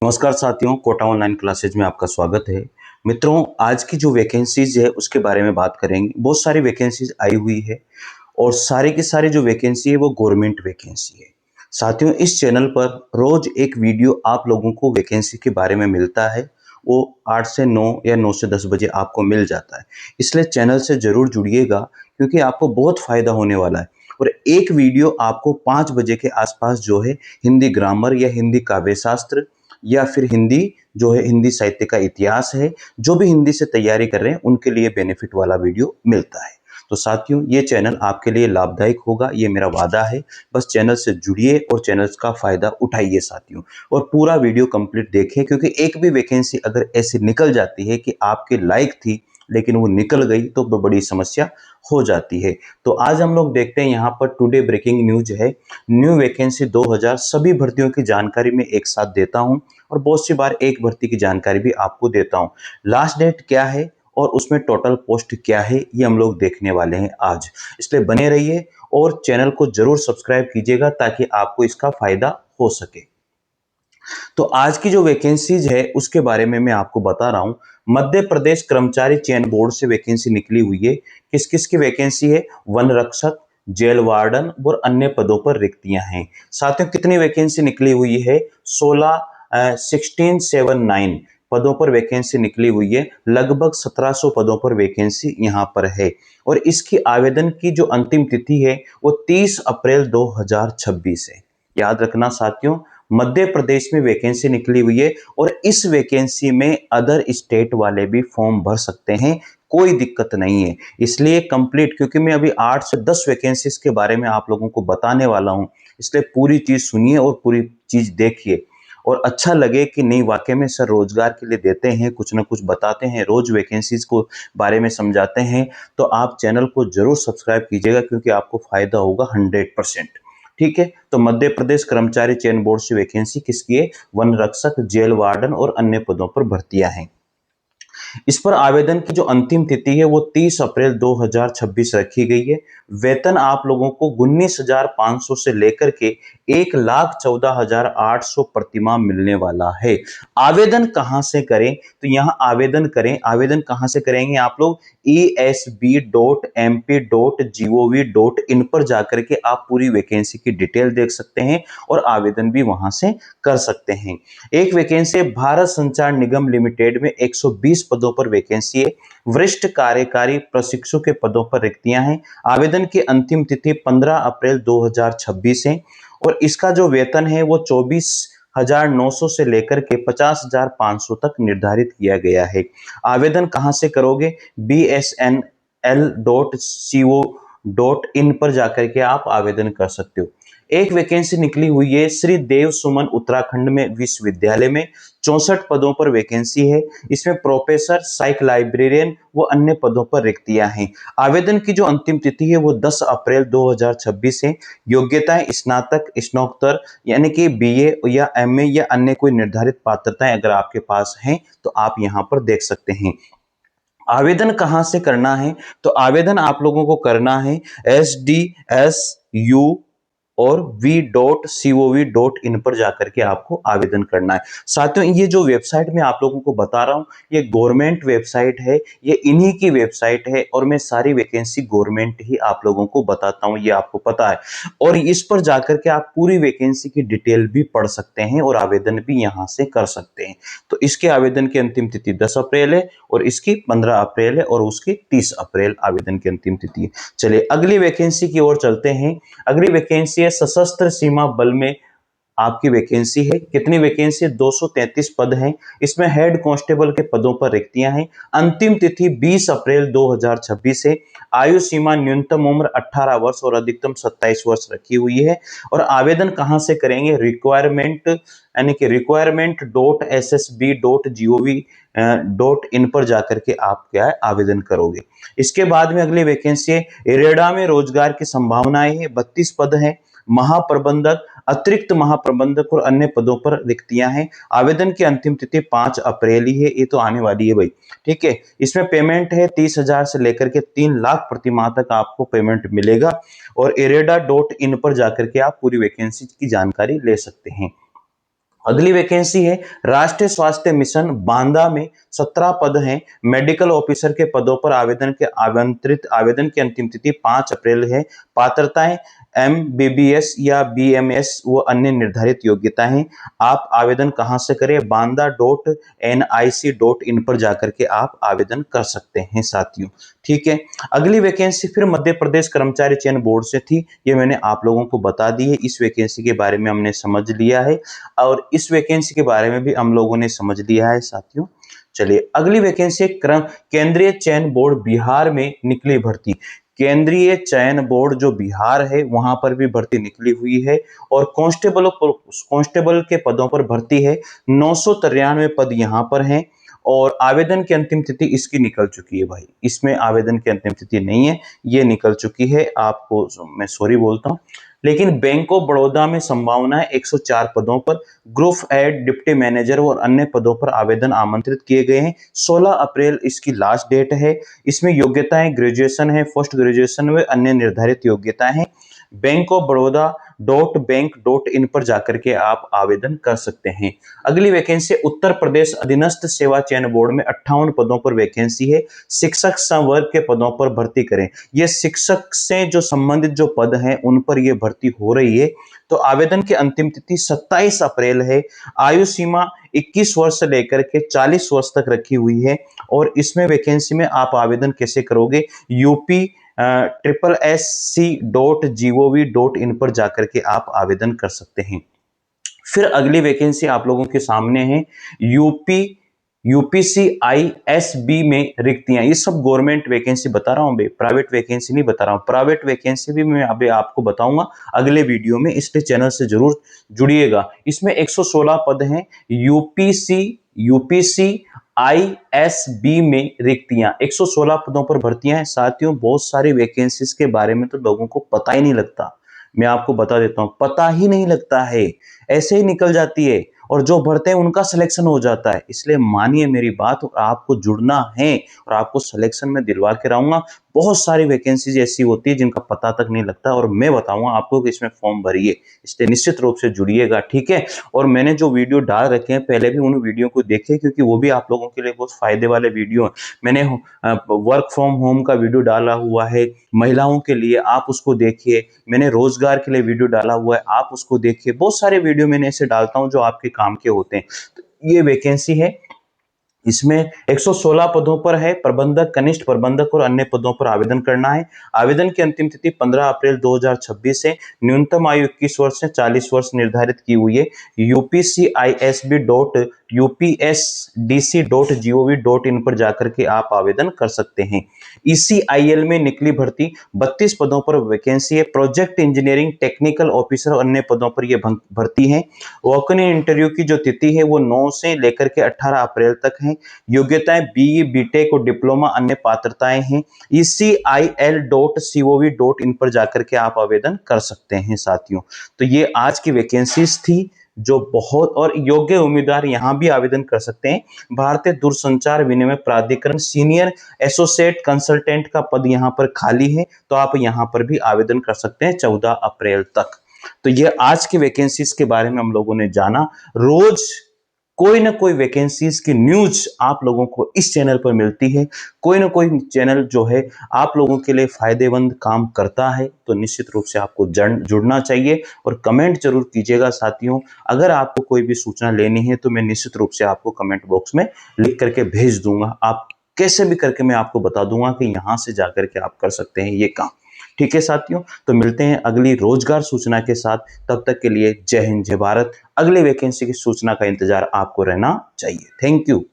नमस्कार साथियों, Kota online classes में आपका स्वागत है। मित्रों, आज की जो वैकेंसीज है उसके बारे में बात करेंगे। बहुत सारी वैकेंसीज आई हुई है और सारे की सारी जो वैकेंसी है वो गवर्नमेंट वैकेंसी है। साथियों, इस चैनल पर रोज एक वीडियो आप लोगों को वैकेंसी के बारे में मिलता है। वो 8 से 9 या 9 से 10 बजे आपको मिल जाता है। इसलिए चैनल से जरूर जुड़िएगा क्योंकि आपको बहुत फायदा होने वाला है। और एक वीडियो आपको 5 बजे के आसपास जो है हिंदी ग्रामर या हिंदी काव्य शास्त्र या फिर हिंदी जो है हिंदी साहित्य का इतिहास है, जो भी हिंदी से तैयारी कर रहे हैं उनके लिए बेनिफिट वाला वीडियो मिलता है। तो साथियों, ये चैनल आपके लिए लाभदायक होगा, ये मेरा वादा है। बस चैनल से जुड़िए और चैनल का फायदा उठाइए साथियों, और पूरा वीडियो कंप्लीट देखें क्योंकि एक भी वैकेंसी अगर ऐसी निकल जाती है कि आपके लायक थी लेकिन वो निकल गई तो बड़ी समस्या हो जाती है। तो आज हम लोग देखते हैं यहाँ पर टुडे ब्रेकिंग न्यूज है। न्यू वैकेंसी 2000 सभी भर्तियों की जानकारी में एक साथ देता हूँ और बहुत सी बार एक भर्ती की जानकारी भी आपको देता हूँ। लास्ट डेट क्या है और उसमें टोटल पोस्ट क्या है ये हम लोग देखने वाले हैं आज। इसलिए बने रहिए और चैनल को जरूर सब्सक्राइब कीजिएगा ताकि आपको इसका फायदा हो सके। तो आज की जो वैकेंसीज है उसके बारे में मैं आपको बता रहा हूं। मध्य प्रदेश कर्मचारी चयन बोर्ड से वैकेंसी निकली हुई है। किस किस की वैकेंसी है? वन रक्षक, जेल वार्डन और अन्य पदों पर रिक्तियां हैं। साथियों, कितनी वैकेंसी निकली हुई है? 1679 पदों पर वैकेंसी निकली हुई है। लगभग 1700 पदों पर वैकेंसी यहां पर है और इसकी आवेदन की जो अंतिम तिथि है वो 30 अप्रैल 2026 है। याद रखना साथियों, मध्य प्रदेश में वैकेंसी निकली हुई है और इस वैकेंसी में अदर स्टेट वाले भी फॉर्म भर सकते हैं, कोई दिक्कत नहीं है। इसलिए कंप्लीट, क्योंकि मैं अभी 8 से 10 वैकेंसीज के बारे में आप लोगों को बताने वाला हूं, इसलिए पूरी चीज सुनिए और पूरी चीज देखिए और अच्छा लगे कि नहीं वाकई में सर रोजगार के लिए देते हैं, कुछ ना कुछ बताते हैं, रोज वैकेंसीज को बारे में समझाते हैं। तो आप चैनल को जरूर सब्सक्राइब कीजिएगा क्योंकि आपको फायदा होगा 100%। ठीक है, तो मध्य प्रदेश कर्मचारी चयन बोर्ड से वैकेंसी किसकी है? वन रक्षक, जेल वार्डन और अन्य पदों पर भर्तियां हैं। इस पर आवेदन की जो अंतिम तिथि है वो 30 अप्रैल 2026 रखी गई है। वेतन आप लोगों को 19,500 से लेकर के 1,14,800 प्रतिमाह मिलने वाला है। आवेदन कहां से करें? तो यहां आवेदन करें। आवेदन कहां से करेंगे आप लोग? esb.mp.gov.in पर जाकर के आप पूरी वैकेंसी की डिटेल देख सकते हैं और आवेदन भी वहां से कर सकते हैं। एक वैकेंसी भारत संचार निगम लिमिटेड में 120 पदों पर वैकेंसी है। वरिष्ठ कार्यकारी प्रशिक्षु के पदों पर रिक्तियां हैं। आवेदन की अंतिम तिथि 15 अप्रैल 2026 है और इसका जो वेतन है वो 24,900 से लेकर के 50,500 तक निर्धारित किया गया है। आवेदन कहां से करोगे? bsnl.co.in पर जाकर के आप आवेदन कर सकते हो। एक वैकेंसी निकली हुई है श्री देव सुमन उत्तराखंड में विश्वविद्यालय में, 64 पदों पर वैकेंसी है। इसमें प्रोफेसर, साइक लाइब्रेरियन व अन्य पदों पर रिक्तियां हैं। आवेदन की जो अंतिम तिथि है वो 10 अप्रैल 2026 है। योग्यताएं स्नातक, स्नातकोत्तर यानी कि बीए या एमए या अन्य कोई निर्धारित पात्रताएं अगर आपके पास हैं तो आप यहां पर देख सकते हैं। आवेदन कहां से करना है? तो आवेदन आप लोगों को करना है SDSU और v.cov.in पर जाकर के आपको आवेदन करना है। साथियों, ये जो वेबसाइट मैं आप लोगों को बता रहा हूं ये गवर्नमेंट वेबसाइट है, ये इन्हीं की वेबसाइट है और मैं सारी वैकेंसी गवर्नमेंट ही आप लोगों को बताता हूं, ये आपको पता है। और इस पर जाकर के आप पूरी वैकेंसी की डिटेल भी पढ़ सकते हैं और आवेदन भी यहां से कर सकते हैं। तो इसके आवेदन की अंतिम तिथि 10 अप्रैल है और इसकी 15 अप्रैल है और उसकी 30 अप्रैल आवेदन की अंतिम तिथि है। चलिए अगली वैकेंसी की ओर चलते हैं। अगली वैकेंसी है सशस्त्र सीमा बल में आपकी वैकेंसी है। कितनी वैकेंसी? 233 पद हैं। इसमें हेड कांस्टेबल के पदों पर रिक्तियां हैं। अंतिम तिथि 20 अप्रैल 2026 है। आयु सीमा न्यूनतम उम्र 18 वर्ष और अधिकतम 27 वर्ष रखी हुई है। और आवेदन कहां से करेंगे? रिक्वायरमेंट यानी कि requirement.ssb.gov.in पर जाकर के आप क्या है आवेदन करोगे। इसके बाद में अगली वैकेंसी है इरेडा में रोजगार की संभावनाएं है। 32 पद हैं। महाप्रबंधक, अतिरिक्त महाप्रबंधक और अन्य पदों पर रिक्तियां हैं। आवेदन की अंतिम तिथि 5 अप्रैल ही है, ये तो आने वाली है भाई। ठीक है, इसमें पेमेंट है 30,000 से लेकर के 3 लाख प्रति माह तक आपको पेमेंट मिलेगा और इरेडा.in पर जाकर के आप पूरी वैकेंसी की जानकारी ले सकते हैं। अगली वैकेंसी है राष्ट्रीय स्वास्थ्य मिशन बांदा में 17 पद हैं। मेडिकल ऑफिसर के पदों पर आवेदन की अंतिम तिथि 5 अप्रैल है। पात्रताएं एमबीबीएस या बीएमएस व अन्य निर्धारित योग्यता है। आप आवेदन कहां से करें? banda.nic.in पर जाकर के आप आवेदन कर सकते हैं साथियों। ठीक है, अगली वैकेंसी फिर मध्य प्रदेश कर्मचारी चयन बोर्ड से थी, ये मैंने आप लोगों को बता दी है। इस वैकेंसी के बारे में हमने समझ लिया है और इस वैकेंसी के बारे में भी हम लोगों ने समझ लिया है साथियों। चलिए अगली वैकेंसी केंद्रीय चयन बोर्ड बिहार में निकली भर्ती। केंद्रीय चयन बोर्ड जो बिहार है वहां पर भी भर्ती निकली हुई है और कांस्टेबल के पदों पर भर्ती है। 993 पद यहां पर हैं और आवेदन की अंतिम तिथि इसकी निकल चुकी है भाई। इसमें आवेदन की अंतिम तिथि नहीं है, ये निकल चुकी है। आपको मैं सॉरी बोलता हूं। लेकिन बैंक ऑफ बड़ौदा में संभावना है 104 पदों पर। ग्रुप एड डिप्टी मैनेजर और अन्य पदों पर आवेदन आमंत्रित किए गए हैं। 16 अप्रैल इसकी लास्ट डेट है। इसमें योग्यताएं ग्रेजुएशन है, पोस्ट ग्रेजुएशन व अन्य निर्धारित योग्यताएं हैं। बैंक ऑफ बड़ौदा .बैंक.in पर जाकर के आप आवेदन कर सकते हैं। अगली वैकेंसी उत्तर प्रदेश अधीनस्थ सेवा चयन बोर्ड में 58 पदों पर वैकेंसी है। शिक्षक संवर्ग के पदों पर भर्ती करें। ये शिक्षक से जो संबंधित जो पद हैं उन पर यह भर्ती हो रही है। तो आवेदन की अंतिम तिथि 27 अप्रैल है। आयु सीमा 21 वर्ष से लेकर के 40 वर्ष तक रखी हुई है और इसमें वैकेंसी में आप आवेदन कैसे करोगे? यूपी SSC.gov.in पर जाकर के आप आवेदन कर सकते हैं। फिर अगली वैकेंसी आप लोगों के सामने है यूपीसीआईएसबी में रिक्तियां। ये सब गवर्नमेंट वैकेंसी बता रहा हूं भाई, प्राइवेट वैकेंसी नहीं बता रहा हूं। प्राइवेट वैकेंसी भी मैं अभी आपको बताऊंगा अगले वीडियो में, इसलिए चैनल से जरूर जुड़िएगा। इसमें 116 पद हैं। यूपीसीआईएसबी में रिक्तियां 116 पदों पर भर्तियां हैं साथियों। बहुत सारी वैकेंसीज के बारे में तो लोगों को पता ही नहीं लगता, मैं आपको बता देता हूं, पता ही नहीं लगता है, ऐसे ही निकल जाती है और जो भरते हैं उनका सिलेक्शन हो जाता है। इसलिए मानिए मेरी बात और आपको जुड़ना है और आपको सिलेक्शन में दिलवा के रहूंगा। बहुत सारी वैकेंसीज ऐसी होती है जिनका पता तक नहीं लगता और मैं बताऊंगा आपको कि इसमें फॉर्म भरिए, इसलिए निश्चित रूप से जुड़िएगा। ठीक है, और मैंने जो वीडियो डाल रखे हैं पहले भी उन वीडियो को देखिए क्योंकि वो भी आप लोगों के लिए बहुत फायदे वाले वीडियो हैं। मैंने वर्क फ्रॉम होम का वीडियो डाला हुआ है महिलाओं के लिए, आप उसको देखिए। मैंने रोजगार के लिए वीडियो डाला हुआ है, आप उसको देखिए। बहुत सारे वीडियो मैंने ऐसे डालता हूं जो आपके काम के होते हैं। तो ये वैकेंसी है, इसमें 116 पदों पर है। प्रबंधक, कनिष्ठ प्रबंधक और अन्य पदों पर आवेदन करना है। आवेदन की अंतिम तिथि 15 अप्रैल 2026 है। न्यूनतम आयु 21 वर्ष से 40 वर्ष निर्धारित की हुई है। upcisb.upsdc.gov.in पर जाकर के आप आवेदन कर सकते हैं। ECIL में निकली भर्ती 32 पदों पर वैकेंसी है। प्रोजेक्ट इंजीनियरिंग टेक्निकल ऑफिसर और अन्य पदों पर यह भर्ती है। वॉक इन इंटरव्यू की जो तिथि है वो 9 से लेकर के 18 अप्रैल तक है। योग्यताएं बीई, बीटेक और डिप्लोमा, अन्य पात्रताएं हैं। ECIL.cov.in पर जाकर के आप आवेदन कर सकते हैं साथियों। तो ये आज की वैकेंसीज थी जो बहुत, और योग्य उम्मीदवार यहां भी आवेदन कर सकते हैं। भारतीय दूरसंचार विनिमय प्राधिकरण सीनियर एसोसिएट कंसल्टेंट का पद यहां पर खाली है, तो आप यहां पर भी आवेदन कर सकते हैं 14 अप्रैल तक। तो ये आज की वैकेंसीज के बारे में हम लोगों ने जाना। रोज कोई ना कोई वैकेंसीज की न्यूज आप लोगों को इस चैनल पर मिलती है। कोई ना कोई चैनल जो है आप लोगों के लिए फायदेमंद काम करता है, तो निश्चित रूप से आपको जुड़ना चाहिए और कमेंट जरूर कीजिएगा साथियों। अगर आपको कोई भी सूचना लेनी है तो मैं निश्चित रूप से आपको कमेंट बॉक्स में लिख करके भेज दूंगा। आप कैसे भी करके मैं आपको बता दूंगा कि यहां से जाकर के आप कर सकते हैं ये काम। ठीक है साथियों, तो मिलते हैं अगली रोजगार सूचना के साथ। तब तक के लिए जय हिंद, जय भारत। अगले वैकेंसी की सूचना का इंतजार आपको रहना चाहिए। Thank you.